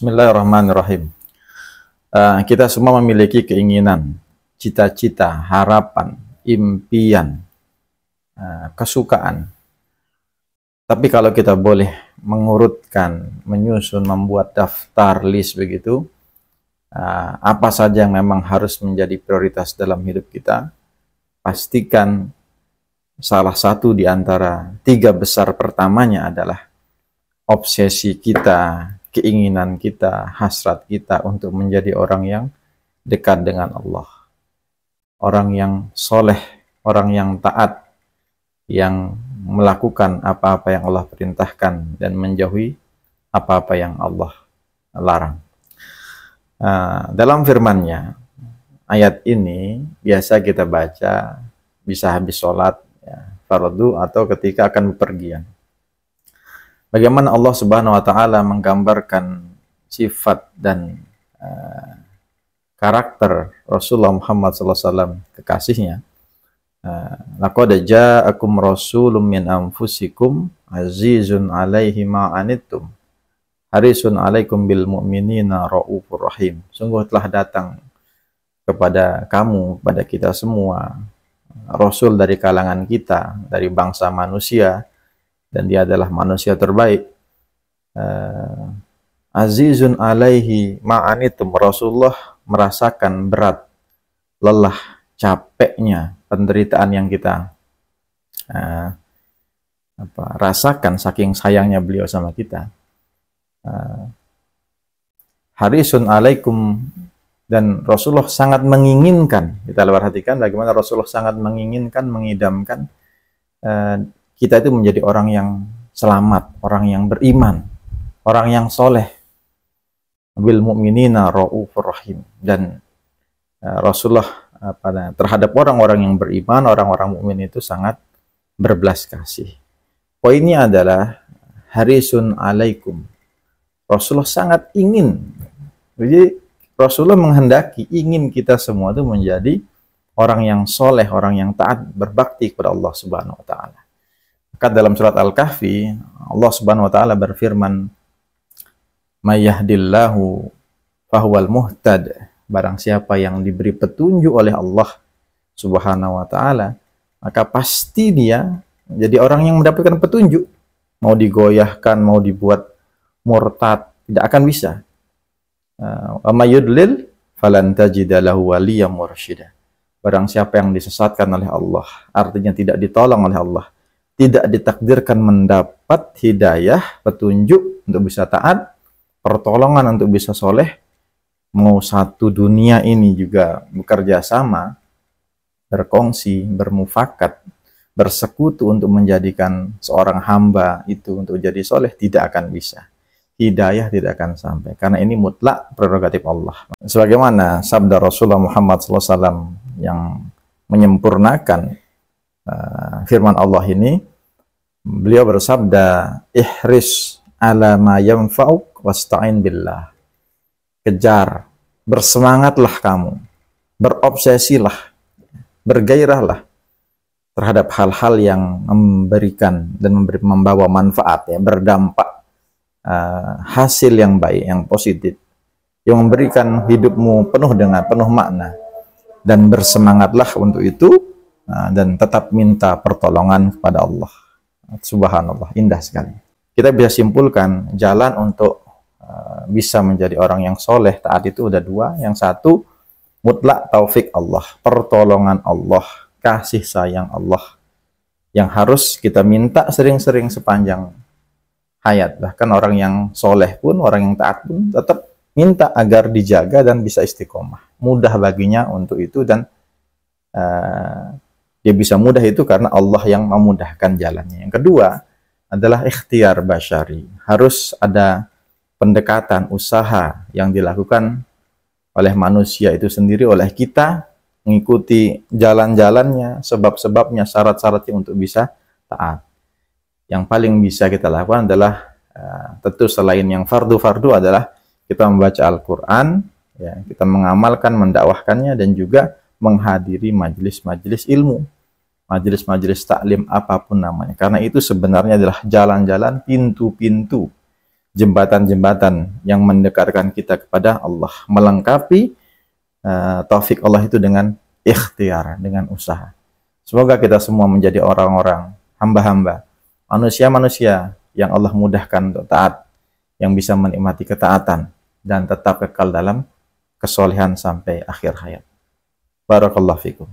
Bismillahirrahmanirrahim. Kita semua memiliki keinginan, cita-cita, harapan, impian, kesukaan. Tapi kalau kita boleh mengurutkan, menyusun, membuat daftar list begitu, apa saja yang memang harus menjadi prioritas dalam hidup kita, pastikan salah satu di antara tiga besar pertamanya adalah obsesi kita, keinginan kita, hasrat kita untuk menjadi orang yang dekat dengan Allah. Orang yang soleh, orang yang taat, yang melakukan apa-apa yang Allah perintahkan dan menjauhi apa-apa yang Allah larang. Dalam firman-Nya, ayat ini biasa kita baca bisa habis sholat, fardu, atau ketika akan bepergian. Bagaimana Allah Subhanahu wa Ta'ala menggambarkan sifat dan karakter Rasulullah Muhammad SAW, kekasihnya. Laqad ja'akum rasulun min anfusikum azizun 'alaihi ma 'anittum harisun 'alaikum bil mu'minina raufur rahim. Sungguh telah datang kepada kamu, pada kita semua, Rasul dari kalangan kita, dari bangsa manusia, dan dia adalah manusia terbaik. Azizun alaihi ma'anitum. Rasulullah merasakan berat, lelah, capeknya penderitaan yang kita rasakan saking sayangnya beliau sama kita. Harisun alaikum, dan Rasulullah sangat menginginkan, kita perhatikan bagaimana Rasulullah sangat menginginkan, mengidamkan kita itu menjadi orang yang selamat, orang yang beriman, orang yang soleh. Bil mu'minina raufur rahim. Dan Rasulullah terhadap orang-orang yang beriman, orang-orang mukmin itu sangat berbelas kasih. Poinnya adalah harisun alaikum. Rasulullah sangat ingin. Jadi Rasulullah menghendaki, ingin kita semua itu menjadi orang yang soleh, orang yang taat, berbakti kepada Allah Subhanahu wa Ta'ala. Dalam surat Al-Kahfi, Allah Subhanahu wa Ta'ala berfirman, "May yahdillahu fahuwal muhtad." Barang siapa yang diberi petunjuk oleh Allah Subhanahu wa Ta'ala, maka pasti dia menjadi orang yang mendapatkan petunjuk. Mau digoyahkan, mau dibuat murtad, tidak akan bisa. Wa may yudlil falan tajida lahu waliyyan mursyida. Barang siapa yang disesatkan oleh Allah, artinya tidak ditolong oleh Allah, tidak ditakdirkan mendapat hidayah, petunjuk untuk bisa taat, pertolongan untuk bisa soleh, mau satu dunia ini juga bekerja sama, berkongsi, bermufakat, bersekutu untuk menjadikan seorang hamba itu untuk jadi soleh, tidak akan bisa. Hidayah tidak akan sampai, karena ini mutlak prerogatif Allah. Sebagaimana sabda Rasulullah Muhammad SAW yang menyempurnakan firman Allah ini, beliau bersabda, ihris ala ma yanfa'uk wasta'in billah. Kejar, bersemangatlah kamu, berobsesilah, bergairahlah terhadap hal-hal yang memberikan dan membawa manfaat, berdampak, hasil yang baik, yang positif, yang memberikan hidupmu penuh makna, dan bersemangatlah untuk itu, dan tetap minta pertolongan kepada Allah. Subhanallah, indah sekali. Kita bisa simpulkan jalan untuk bisa menjadi orang yang soleh, taat itu udah dua. Yang satu, mutlak taufik Allah, pertolongan Allah, kasih sayang Allah, yang harus kita minta sering-sering sepanjang hayat. Bahkan orang yang soleh pun, orang yang taat pun tetap minta agar dijaga dan bisa istiqomah. Mudah baginya untuk itu, dan dia bisa mudah itu karena Allah yang memudahkan jalannya. Yang kedua adalah ikhtiar basyari. Harus ada pendekatan, usaha yang dilakukan oleh manusia itu sendiri, oleh kita, mengikuti jalan-jalannya, sebab-sebabnya, syarat-syaratnya untuk bisa taat. Yang paling bisa kita lakukan adalah tentu selain yang fardu-fardu adalah kita membaca Al-Quran, kita mengamalkan, mendakwahkannya, dan juga menghadiri majelis-majelis ilmu, majelis-majelis taklim apapun namanya. Karena itu sebenarnya adalah jalan-jalan, pintu-pintu jembatan-jembatan yang mendekatkan kita kepada Allah, melengkapi taufik Allah itu dengan ikhtiar, dengan usaha. Semoga kita semua menjadi orang-orang, hamba-hamba, manusia-manusia yang Allah mudahkan untuk taat, yang bisa menikmati ketaatan dan tetap kekal dalam kesolehan sampai akhir hayat. Barakallahu fikum.